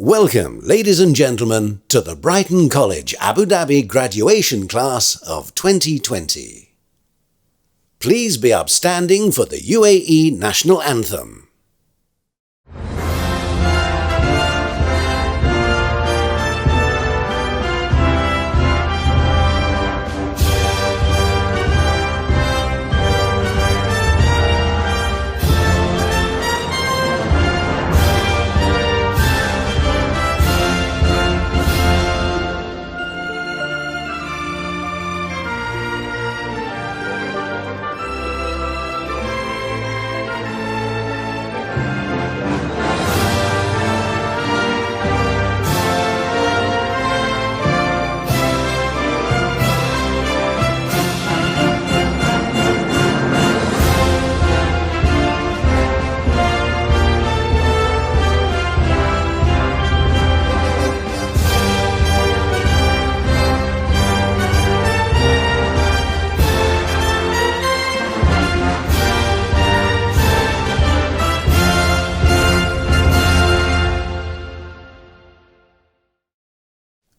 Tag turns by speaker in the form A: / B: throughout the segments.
A: Welcome, ladies and gentlemen, to the Brighton College Abu Dhabi graduation class of 2020. Please be upstanding for the UAE National Anthem.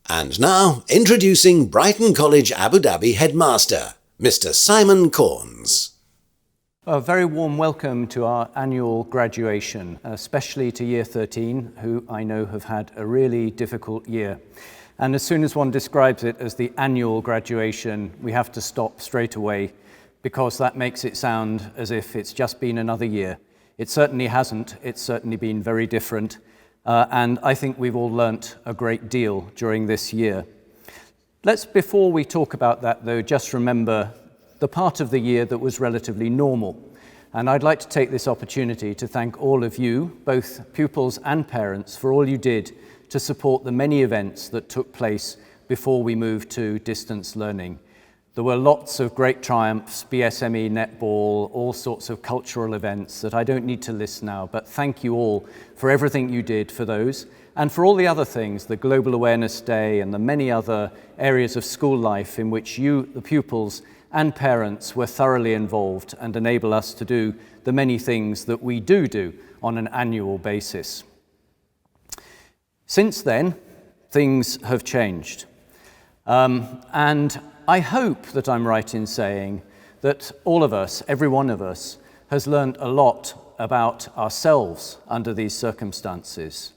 A: And now, introducing Brighton College Abu Dhabi Headmaster, Mr. Simon Corns.
B: A very warm welcome to our annual graduation, especially to Year 13, who I know have had a really difficult year. And as soon as one describes it as the annual graduation, we have to stop straight away, because that makes it sound as if it's just been another year. It certainly hasn't. It's certainly been very different. And I think we've all learnt a great deal during this year. Before we talk about that though, just remember the part of the year that was relatively normal. And I'd like to take this opportunity to thank all of you, both pupils and parents, for all you did to support the many events that took place before we moved to distance learning. There were lots of great triumphs, BSME, netball, all sorts of cultural events that I don't need to list now, but thank you all for everything you did for those and for all the other things, the Global Awareness Day and the many other areas of school life in which you, the pupils and parents, were thoroughly involved and enable us to do the many things that we do on an annual basis. Since then, things have changed. And I hope that I'm right in saying that all of us, every one of us, has learned a lot about ourselves under these circumstances.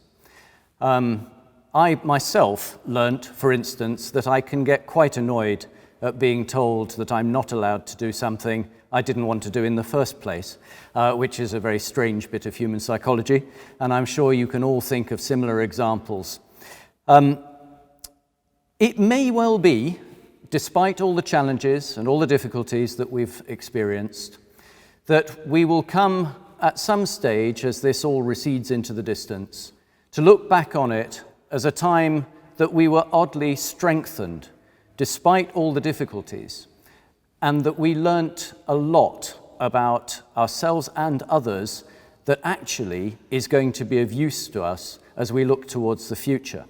B: I myself learnt, for instance, that I can get quite annoyed at being told that I'm not allowed to do something I didn't want to do in the first place, which is a very strange bit of human psychology, and I'm sure you can all think of similar examples. It may well be, despite all the challenges and all the difficulties that we've experienced, that we will come at some stage, as this all recedes into the distance, to look back on it as a time that we were oddly strengthened, despite all the difficulties, and that we learnt a lot about ourselves and others that actually is going to be of use to us as we look towards the future.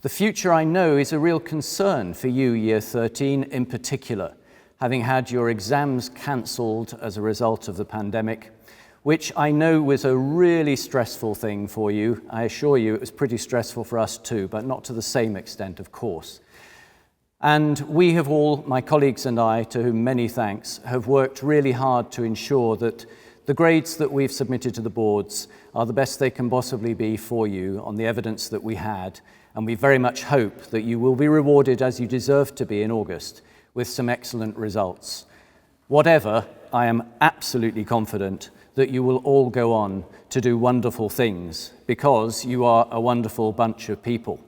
B: The future, I know, is a real concern for you, Year 13 in particular, having had your exams cancelled as a result of the pandemic, which I know was a really stressful thing for you. I assure you it was pretty stressful for us too, but not to the same extent, of course. And we have all, my colleagues and I, to whom many thanks, have worked really hard to ensure that the grades that we've submitted to the boards are the best they can possibly be for you on the evidence that we had. And we very much hope that you will be rewarded as you deserve to be in August with some excellent results. Whatever, I am absolutely confident that you will all go on to do wonderful things because you are a wonderful bunch of people.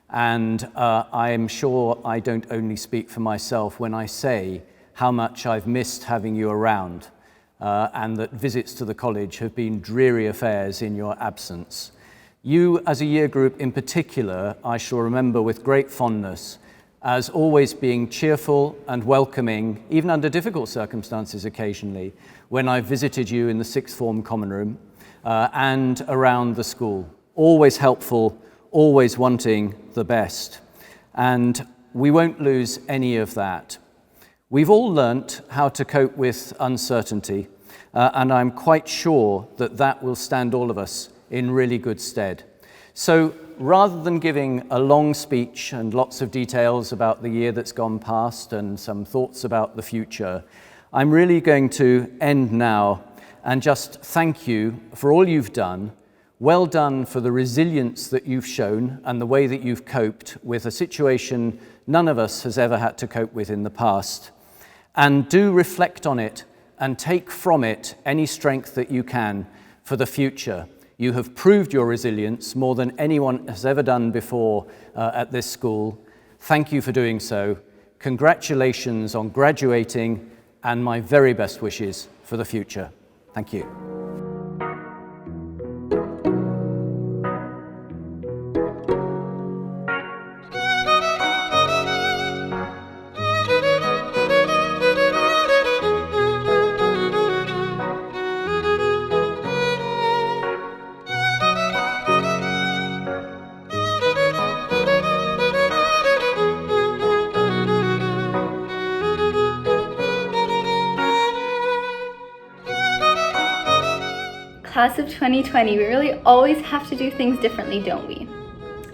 B: And I am sure I don't only speak for myself when I say how much I've missed having you around and that visits to the college have been dreary affairs in your absence. You, as a year group in particular, I shall remember with great fondness as always being cheerful and welcoming, even under difficult circumstances occasionally, when I visited you in the sixth form common room and around the school. Always helpful, always wanting the best. And we won't lose any of that. We've all learnt how to cope with uncertainty, and I'm quite sure that that will stand all of us in really good stead. So rather than giving a long speech and lots of details about the year that's gone past and some thoughts about the future, I'm really going to end now and just thank you for all you've done. Well done for the resilience that you've shown and the way that you've coped with a situation none of us has ever had to cope with in the past. And do reflect on it and take from it any strength that you can for the future. You have proved your resilience more than anyone has ever done before at this school. Thank you for doing so. Congratulations on graduating and my very best wishes for the future. Thank you.
C: Class of 2020, we really always have to do things differently, don't we?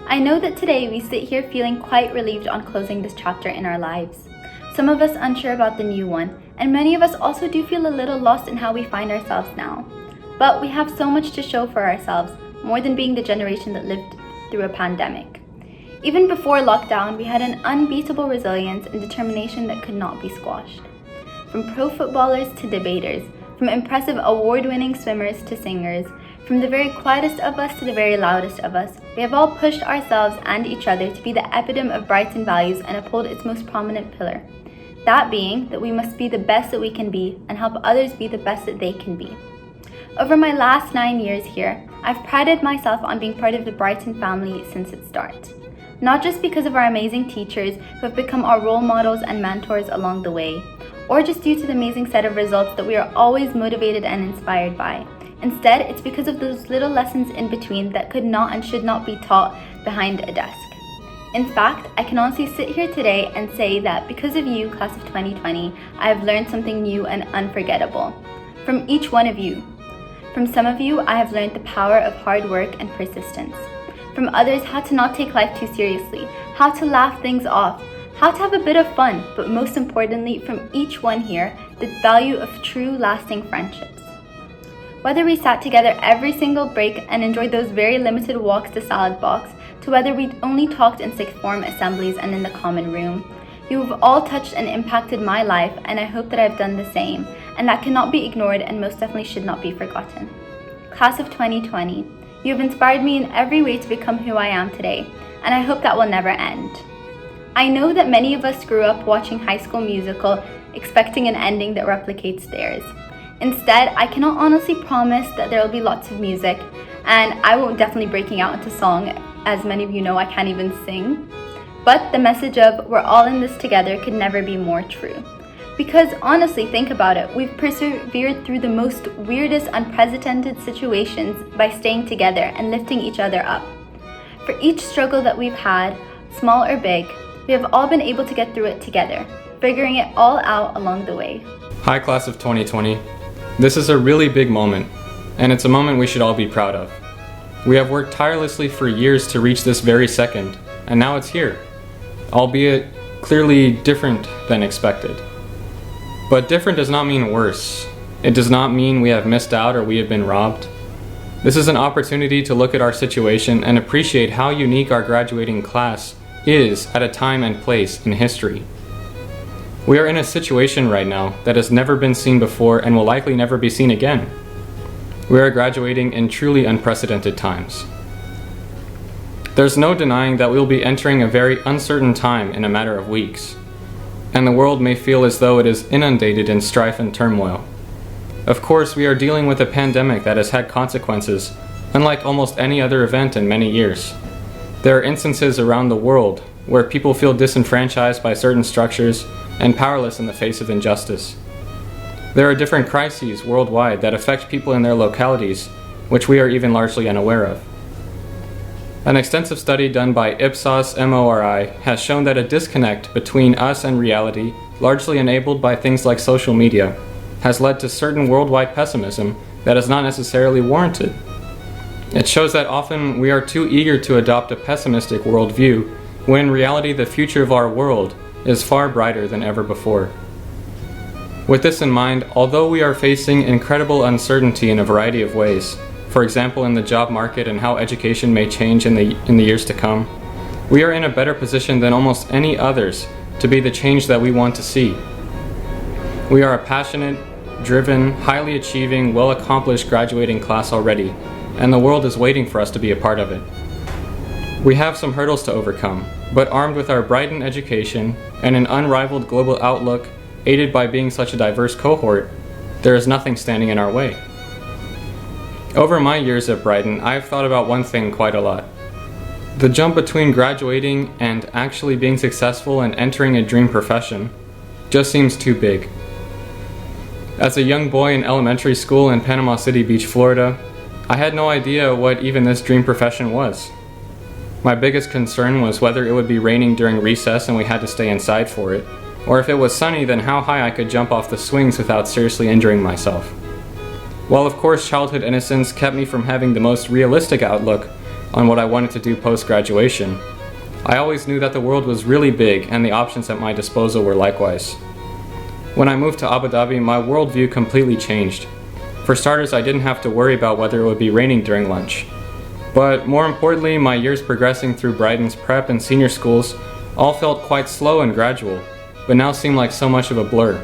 C: I know that today we sit here feeling quite relieved on closing this chapter in our lives. Some of us unsure about the new one, and many of us also do feel a little lost in how we find ourselves now. But we have so much to show for ourselves, more than being the generation that lived through a pandemic. Even before lockdown, we had an unbeatable resilience and determination that could not be squashed. From pro footballers to debaters, from impressive award-winning swimmers to singers, from the very quietest of us to the very loudest of us, we have all pushed ourselves and each other to be the epitome of Brighton values and uphold its most prominent pillar. That being that we must be the best that we can be and help others be the best that they can be. Over my last 9 years here, I've prided myself on being part of the Brighton family since its start. Not just because of our amazing teachers who have become our role models and mentors along the way, or just due to the amazing set of results that we are always motivated and inspired by. Instead, it's because of those little lessons in between that could not and should not be taught behind a desk. In fact, I can honestly sit here today and say that because of you, class of 2020, I have learned something new and unforgettable. From each one of you. From some of you, I have learned the power of hard work and persistence. From others, how to not take life too seriously, how to laugh things off, how to have a bit of fun, but most importantly, from each one here, the value of true, lasting friendships. Whether we sat together every single break and enjoyed those very limited walks to Salad Box, to whether we only talked in sixth form assemblies and in the common room, you have all touched and impacted my life, and I hope that I've done the same, and that cannot be ignored and most definitely should not be forgotten. Class of 2020, you have inspired me in every way to become who I am today, and I hope that will never end. I know that many of us grew up watching High School Musical, expecting an ending that replicates theirs. Instead, I cannot honestly promise that there will be lots of music, and I won't definitely breaking out into song, as many of you know I can't even sing. But the message of we're all in this together could never be more true. Because honestly, think about it, we've persevered through the most weirdest, unprecedented situations by staying together and lifting each other up. For each struggle that we've had, small or big, we have all been able to get through it together, figuring it all out along the way.
D: Hi, class of 2020. This is a really big moment, and it's a moment we should all be proud of. We have worked tirelessly for years to reach this very second, and now it's here, albeit clearly different than expected. But different does not mean worse. It does not mean we have missed out or we have been robbed. This is an opportunity to look at our situation and appreciate how unique our graduating class is at a time and place in history. We are in a situation right now that has never been seen before and will likely never be seen again. We are graduating in truly unprecedented times. There's no denying that we will be entering a very uncertain time in a matter of weeks, and the world may feel as though it is inundated in strife and turmoil. Of course, we are dealing with a pandemic that has had consequences, unlike almost any other event in many years. There are instances around the world where people feel disenfranchised by certain structures and powerless in the face of injustice. There are different crises worldwide that affect people in their localities, which we are even largely unaware of. An extensive study done by Ipsos MORI has shown that a disconnect between us and reality, largely enabled by things like social media, has led to certain worldwide pessimism that is not necessarily warranted. It shows that often we are too eager to adopt a pessimistic worldview, when in reality the future of our world is far brighter than ever before. With this in mind, although we are facing incredible uncertainty in a variety of ways, for example in the job market and how education may change in the years to come, we are in a better position than almost any others to be the change that we want to see. We are a passionate, driven, highly achieving, well-accomplished graduating class already, and the world is waiting for us to be a part of it. We have some hurdles to overcome, but armed with our Brighton education and an unrivaled global outlook, aided by being such a diverse cohort, there is nothing standing in our way. Over my years at Brighton, I have thought about one thing quite a lot. The jump between graduating and actually being successful and entering a dream profession just seems too big. As a young boy in elementary school in Panama City Beach, Florida, I had no idea what even this dream profession was. My biggest concern was whether it would be raining during recess and we had to stay inside for it, or if it was sunny, then how high I could jump off the swings without seriously injuring myself. While of course childhood innocence kept me from having the most realistic outlook on what I wanted to do post-graduation, I always knew that the world was really big and the options at my disposal were likewise. When I moved to Abu Dhabi, my worldview completely changed. For starters, I didn't have to worry about whether it would be raining during lunch. But more importantly, my years progressing through Brighton's prep and senior schools all felt quite slow and gradual, but now seem like so much of a blur.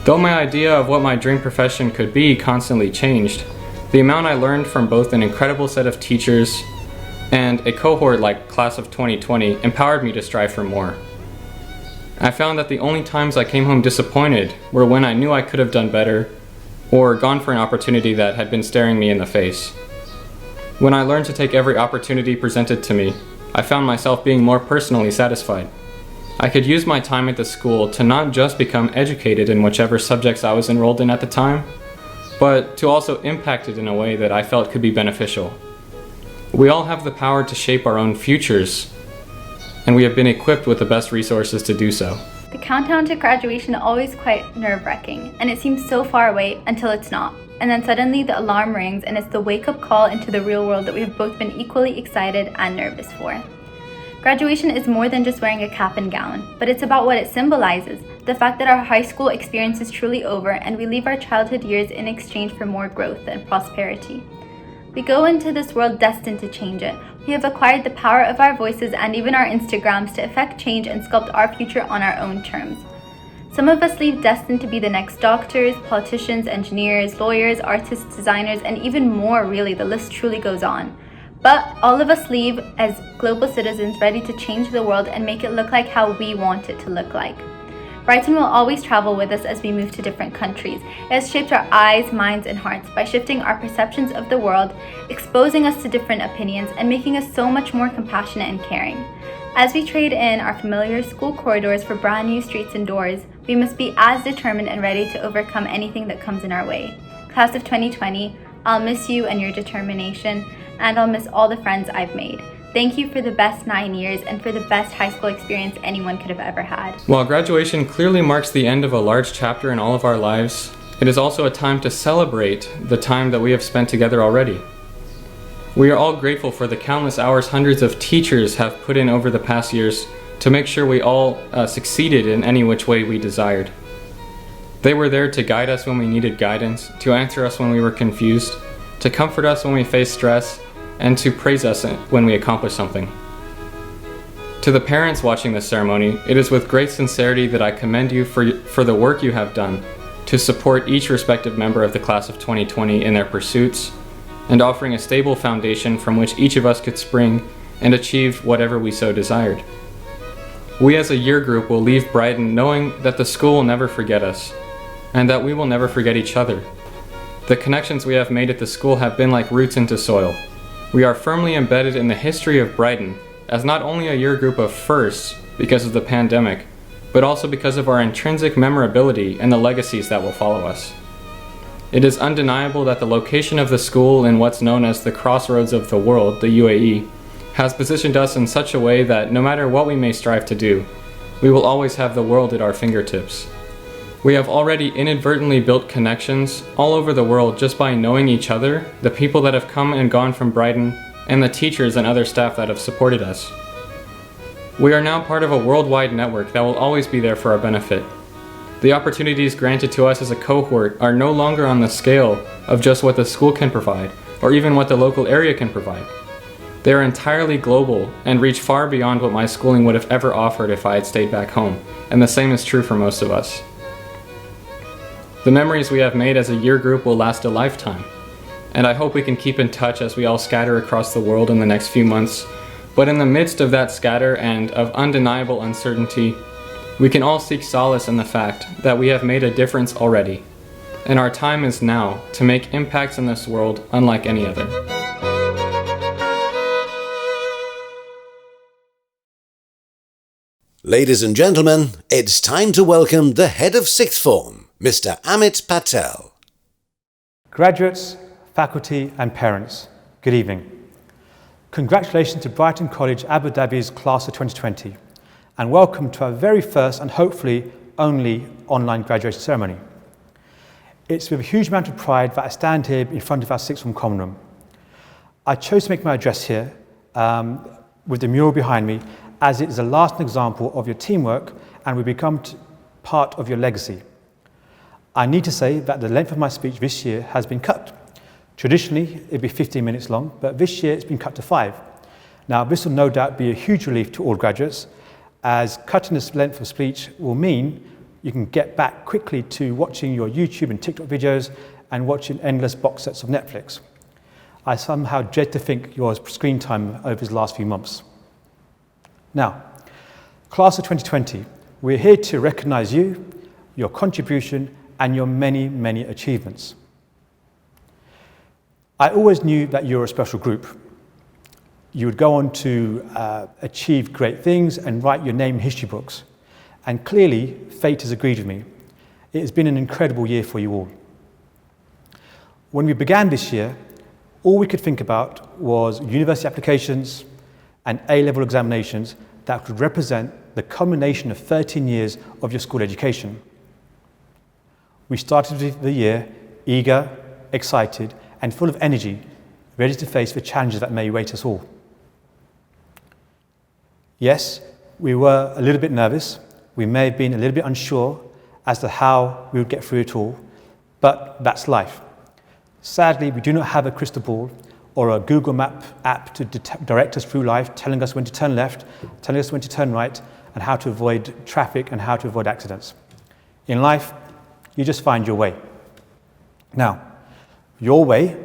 D: Though my idea of what my dream profession could be constantly changed, the amount I learned from both an incredible set of teachers and a cohort like Class of 2020 empowered me to strive for more. I found that the only times I came home disappointed were when I knew I could have done better or gone for an opportunity that had been staring me in the face. When I learned to take every opportunity presented to me, I found myself being more personally satisfied. I could use my time at the school to not just become educated in whichever subjects I was enrolled in at the time, but to also impact it in a way that I felt could be beneficial. We all have the power to shape our own futures, and we have been equipped with the best resources to do so.
C: The countdown to graduation is always quite nerve-wracking, and it seems so far away until it's not. And then suddenly the alarm rings and it's the wake-up call into the real world that we have both been equally excited and nervous for. Graduation is more than just wearing a cap and gown, but it's about what it symbolizes, the fact that our high school experience is truly over and we leave our childhood years in exchange for more growth and prosperity. We go into this world destined to change it. We have acquired the power of our voices and even our Instagrams to effect change and sculpt our future on our own terms. Some of us leave destined to be the next doctors, politicians, engineers, lawyers, artists, designers, and even more, really, the list truly goes on. But all of us leave as global citizens ready to change the world and make it look like how we want it to look like. Brighton will always travel with us as we move to different countries. It has shaped our eyes, minds, and hearts by shifting our perceptions of the world, exposing us to different opinions, and making us so much more compassionate and caring. As we trade in our familiar school corridors for brand new streets and doors, we must be as determined and ready to overcome anything that comes in our way. Class of 2020, I'll miss you and your determination, and I'll miss all the friends I've made. Thank you for the best 9 years and for the best high school experience anyone could have ever had.
D: While graduation clearly marks the end of a large chapter in all of our lives, it is also a time to celebrate the time that we have spent together already. We are all grateful for the countless hours hundreds of teachers have put in over the past years to make sure we all succeeded in any which way we desired. They were there to guide us when we needed guidance, to answer us when we were confused, to comfort us when we faced stress, and to praise us when we accomplished something. To the parents watching this ceremony, it is with great sincerity that I commend you for the work you have done to support each respective member of the class of 2020 in their pursuits, and offering a stable foundation from which each of us could spring and achieve whatever we so desired. We as a year group will leave Brighton knowing that the school will never forget us, and that we will never forget each other. The connections we have made at the school have been like roots into soil. We are firmly embedded in the history of Brighton as not only a year group of firsts because of the pandemic, but also because of our intrinsic memorability and the legacies that will follow us. It is undeniable that the location of the school in what's known as the crossroads of the world, the UAE, has positioned us in such a way that no matter what we may strive to do, we will always have the world at our fingertips. We have already inadvertently built connections all over the world just by knowing each other, the people that have come and gone from Brighton, and the teachers and other staff that have supported us. We are now part of a worldwide network that will always be there for our benefit. The opportunities granted to us as a cohort are no longer on the scale of just what the school can provide, or even what the local area can provide. They are entirely global and reach far beyond what my schooling would have ever offered if I had stayed back home, and the same is true for most of us. The memories we have made as a year group will last a lifetime, and I hope we can keep in touch as we all scatter across the world in the next few months. But in the midst of that scatter and of undeniable uncertainty, we can all seek solace in the fact that we have made a difference already, and our time is now to make impacts in this world unlike any other.
A: Ladies and gentlemen, it's time to welcome the head of sixth form, Mr. Amit Patel.
E: Graduates, faculty and parents, good evening. Congratulations to Brighton College Abu Dhabi's class of 2020 and welcome to our very first and hopefully only online graduation ceremony. It's with a huge amount of pride that I stand here in front of our sixth form common room. I chose to make my address here with the mural behind me as it is a lasting example of your teamwork and will become part of your legacy. I need to say that the length of my speech this year has been cut. Traditionally, it'd be 15 minutes long, but this year it's been cut to 5. Now, this will no doubt be a huge relief to all graduates, as cutting this length of speech will mean you can get back quickly to watching your YouTube and TikTok videos and watching endless box sets of Netflix. I somehow dread to think your screen time over these last few months. Now, class of 2020, we're here to recognize you, your contribution, and your many, many achievements. I always knew that you were a special group. You would go on to achieve great things and write your name in history books. And clearly, fate has agreed with me. It has been an incredible year for you all. When we began this year, all we could think about was university applications and A-level examinations that could represent the culmination of 13 years of your school education. We started the year eager, excited, and full of energy, ready to face the challenges that may await us all. Yes, we were a little bit nervous. We may have been a little bit unsure as to how we would get through it all, but that's life. Sadly, we do not have a crystal ball or a Google Map app to direct us through life, telling us when to turn left, telling us when to turn right, and how to avoid traffic and how to avoid accidents. In life, you just find your way. Now, your way,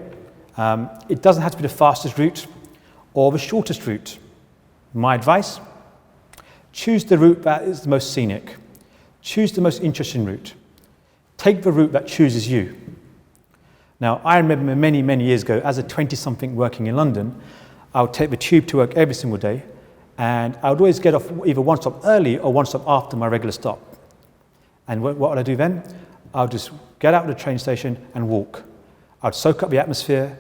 E: it doesn't have to be the fastest route or the shortest route. My advice, choose the route that is the most scenic. Choose the most interesting route. Take the route that chooses you. Now, I remember many, many years ago, as a 20-something working in London, I would take the tube to work every single day, and I would always get off either one stop early or one stop after my regular stop. And what would I do then? I would just get out of the train station and walk. I'd soak up the atmosphere,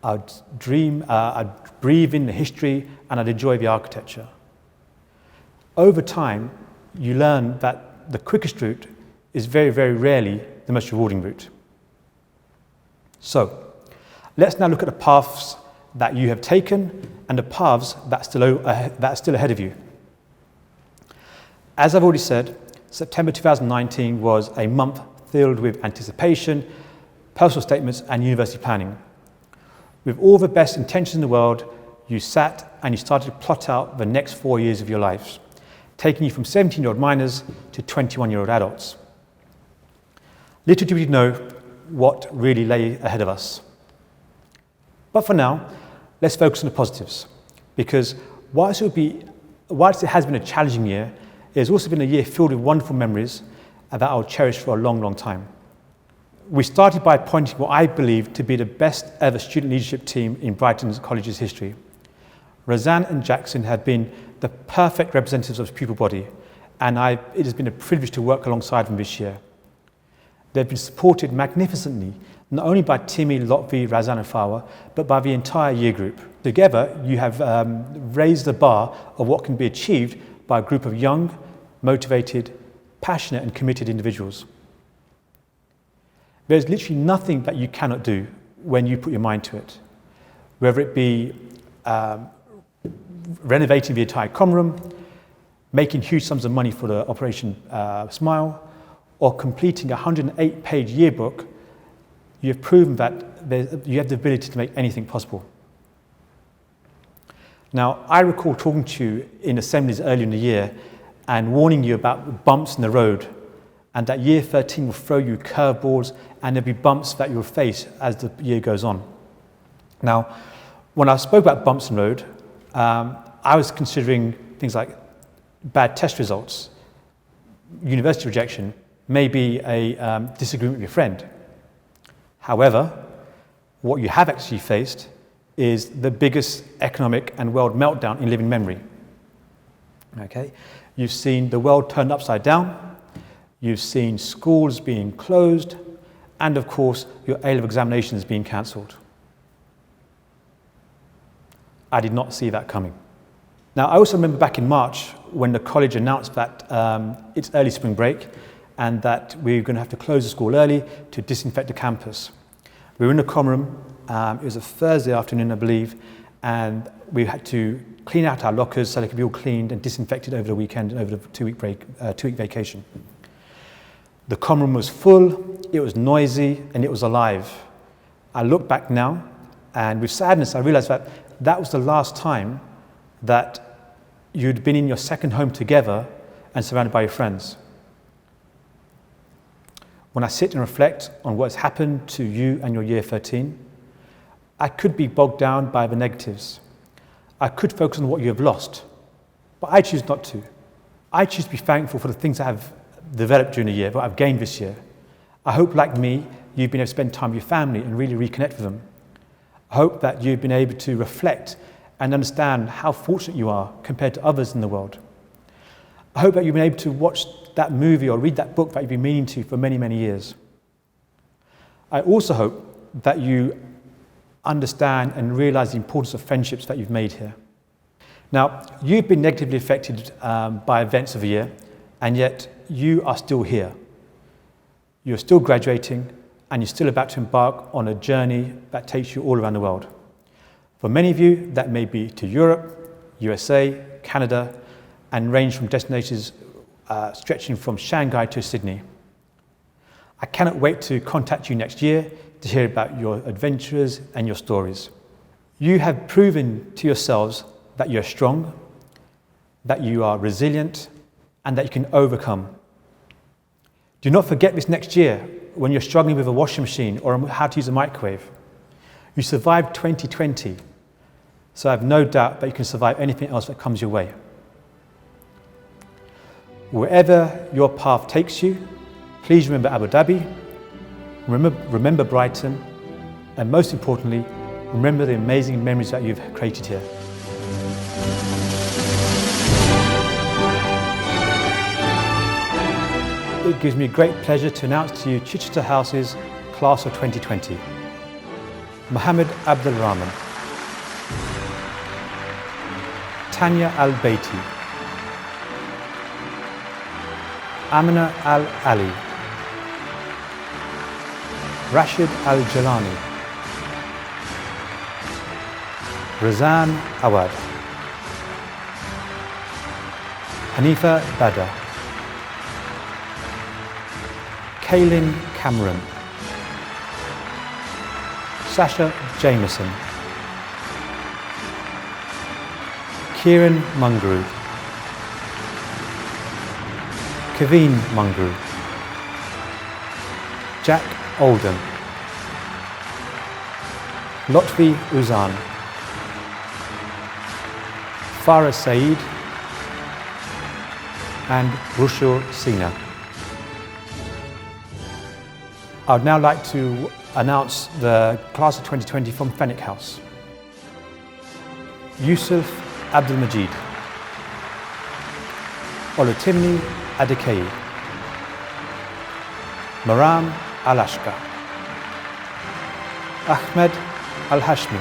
E: I'd dream, I'd breathe in the history, and I'd enjoy the architecture. Over time, you learn that the quickest route is very, very rarely the most rewarding route. So, let's now look at the paths that you have taken and the paths that are still ahead of you. As I've already said, September 2019 was a month filled with anticipation, personal statements, and university planning. With all the best intentions in the world, you sat and you started to plot out the next 4 years of your lives, taking you from 17-year-old minors to 21-year-old adults. Little did we know what really lay ahead of us. But for now, let's focus on the positives, because whilst it has been a challenging year, it has also been a year filled with wonderful memories that I'll cherish for a long, long time. We started by appointing what I believe to be the best ever student leadership team in Brighton College's history. Roseanne and Jackson have been the perfect representatives of the pupil body, and it has been a privilege to work alongside them this year. They've been supported magnificently, not only by Timmy, Lotvi, Razan and Fawa, but by the entire year group. Together, you have raised the bar of what can be achieved by a group of young, motivated, passionate and committed individuals. There's literally nothing that you cannot do when you put your mind to it, whether it be renovating the entire common room, making huge sums of money for the Operation Smile, or completing a 108-page yearbook. You have proven that you have the ability to make anything possible. Now, I recall talking to you in assemblies earlier in the year and warning you about the bumps in the road, and that year 13 will throw you curveballs and there'll be bumps that you'll face as the year goes on. Now, when I spoke about bumps in the road, I was considering things like bad test results, university rejection, maybe a disagreement with your friend. However, what you have actually faced is the biggest economic and world meltdown in living memory. Okay? You've seen the world turned upside down, you've seen schools being closed, and of course, your A-level examinations being cancelled. I did not see that coming. Now, I also remember back in March when the college announced that it's early spring break and that we're going to have to close the school early to disinfect the campus. We were in the common room, it was a Thursday afternoon, I believe, and we had to clean out our lockers so they could be all cleaned and disinfected over the weekend and over the two-week vacation. The common room was full, it was noisy, and it was alive. I look back now, and with sadness, I realized that that was the last time that you'd been in your second home together and surrounded by your friends. When I sit and reflect on what's happened to you and your year 13, I could be bogged down by the negatives. I could focus on what you have lost, but I choose not to. I choose to be thankful for the things I have developed during the year, what I've gained this year. I hope, like me, you've been able to spend time with your family and really reconnect with them. I hope that you've been able to reflect and understand how fortunate you are compared to others in the world. I hope that you've been able to watch that movie or read that book that you've been meaning to for many, many years. I also hope that you understand and realize the importance of friendships that you've made here. Now, you've been negatively affected by events of the year, and yet you are still here. You're still graduating, and you're still about to embark on a journey that takes you all around the world. For many of you, that may be to Europe, USA, Canada, and range from destinations stretching from Shanghai to Sydney. I cannot wait to contact you next year to hear about your adventures and your stories. You have proven to yourselves that you're strong, that you are resilient, and that you can overcome. Do not forget this next year when you're struggling with a washing machine or how to use a microwave. You survived 2020, so I have no doubt that you can survive anything else that comes your way. Wherever your path takes you, please remember Abu Dhabi, remember Brighton, and most importantly, remember the amazing memories that you've created here. It gives me great pleasure to announce to you Chichester House's Class of 2020. Mohammed Abdul Rahman, Tanya Al-Baiti, Amina Al-Ali, Rashid Al-Jalani, Razan Awad, Hanifa Badr, Kaylin Cameron, Sasha Jameson, Kieran Mungru, Kaveen Mungru, Jack Oldham, Lotfi Uzan, Farah Saeed, and Rushul Sina. I would now like to announce the Class of 2020 from Fenwick House. Yusuf Abdul Majid, Olutimni Adekeyi, Maram Al-Ashka, Ahmed Al-Hashmi,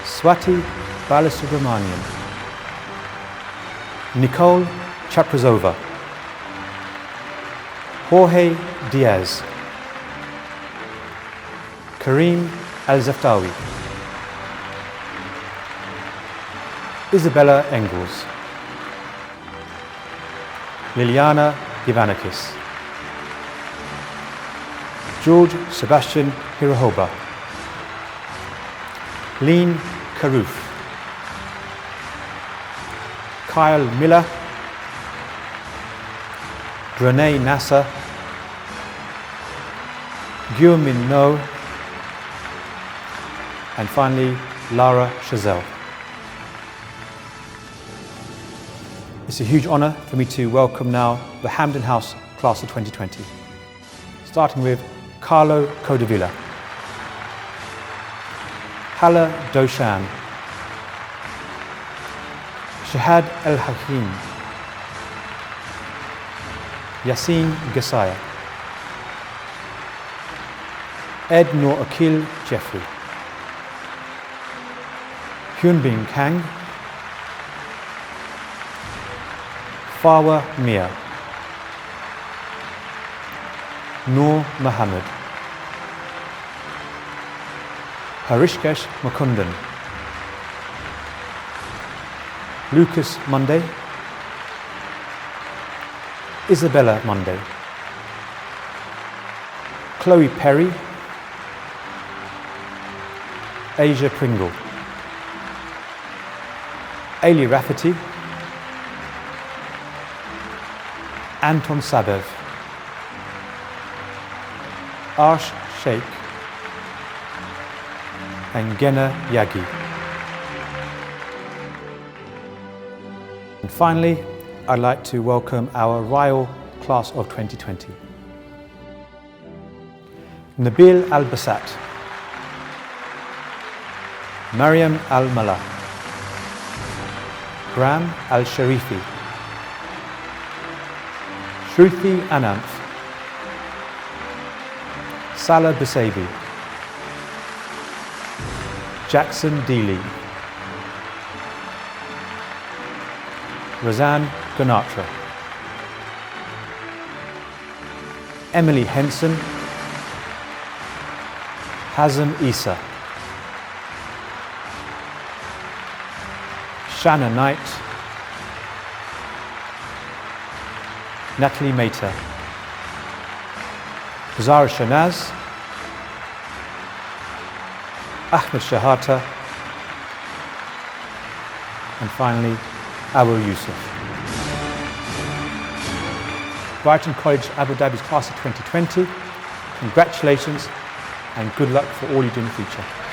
E: Swati Balasubramanian, Nicole Chaprazova, Jorge Diaz, Kareem Al-Zaftawi, Isabella Engels, Liliana Givanakis, George Sebastian Hirohoba, Lean Karoof, Kyle Miller, Renee Nasser, Guilmin No, and finally Lara Chazelle. It's a huge honour for me to welcome now the Hampden House class of 2020, starting with Carlo Codavilla, Hala Doshan, Shahad El Hakim, Yassine Gassaya, Ed Noor Akil Jeffrey, Hyunbin Kang, Fawa Mia, Noor Muhammad, Harishkesh Mukundan, Lucas Monday, Isabella Monday, Chloe Perry, Asia Pringle, Ailey Rafferty, Anton Sabev, Arsh Sheikh, and Gena Yagi. And finally, I'd like to welcome our Royal Class of 2020. Nabil Al-Basat, Mariam Al-Mala, Graham Al-Sharifi, Shruti Ananth, Salah Basabi, Jackson Deely, Razan Ganatra, Emily Henson, Hazem Isa, Shanna Knight, Natalie Mehta, Zara Shanaz, Ahmed Shahata, and finally Abu Yusuf. Brighton College Abu Dhabi's class of 2020, congratulations and good luck for all you do in the future.